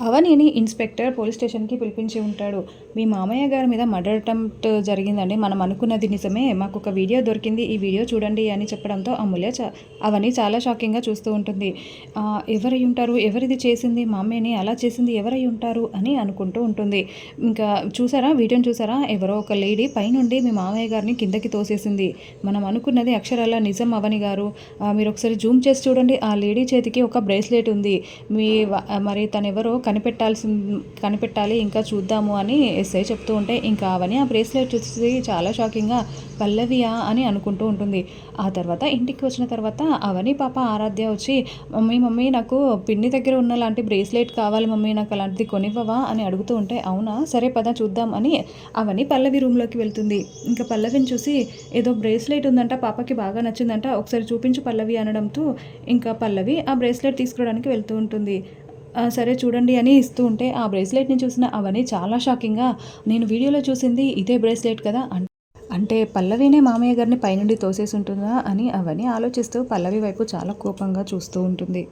అవనిని inspector police స్టేషన్కి పిలిపించి ఉంటాడు. మీ మామయ్య గారి మీద మర్డర్ అటెంప్ట్ జరిగిందండి, మనం అనుకున్నది నిజమే, మాకు ఒక వీడియో దొరికింది, ఈ వీడియో చూడండి అని చెప్పడంతో అమూల్య అవని చాలా షాకింగ్గా చూస్తూ ఉంటుంది. ఎవరై ఉంటారు, ఎవరిది చేసింది, మా అమ్మని అలా చేసింది ఎవరై ఉంటారు అని అనుకుంటూ ఉంటుంది. ఇంకా చూసారా, వీడియోని చూసారా, ఎవరో ఒక లేడీ పైనుండి మీ మామయ్య గారిని కిందకి తోసేసింది. మనం అనుకున్నది అక్షరాల నిజం అవని గారు. మీరు ఒకసారి జూమ్ చేసి చూడండి, ఆ లేడీ చేతికి ఒక బ్రేస్లెట్ ఉంది. మరి తనెవరో కనిపెట్టాలి, ఇంకా చూద్దాము అని ఎస్ఐ చెప్తూ ఉంటే ఇంకా అవని ఆ బ్రేస్లెట్ చూసి చాలా షాకింగ్గా పల్లవియా అని అనుకుంటూ ఉంటుంది. ఆ తర్వాత ఇంటికి వచ్చిన తర్వాత అవని పాప ఆరాధ్య వచ్చి, మమ్మీ నాకు పిన్ని దగ్గర ఉన్న లాంటి బ్రేస్లెట్ కావాలి మమ్మీ, నాకు అలాంటిది కొనివ్వవా అని అడుగుతూ ఉంటే, అవునా సరే పద చూద్దాం అని అవని పల్లవి రూమ్లోకి వెళ్తుంది. ఇంకా పల్లవిని చూసి, ఏదో బ్రేస్లెట్ ఉందంట పాపకి బాగా నచ్చిందంట, ఒకసారి చూపించు పల్లవి అనడంతో ఇంకా పల్లవి ఆ బ్రేస్లెట్ తీసుకురావడానికి వెళ్తూ ఉంటుంది. సరే చూడండి అని ఇస్తూ ఉంటే ఆ బ్రేస్లెట్ని చూసిన అవని చాలా షాకింగ్గా, నేను వీడియోలో చూసింది ఇదే బ్రేస్లెట్ కదా, అంటే పల్లవినే మామయ్య గారిని పైనుండి తోసేసి ఉంటుందా అని అవని ఆలోచిస్తూ పల్లవి వైపు చాలా కోపంగా చూస్తూ ఉంటుంది.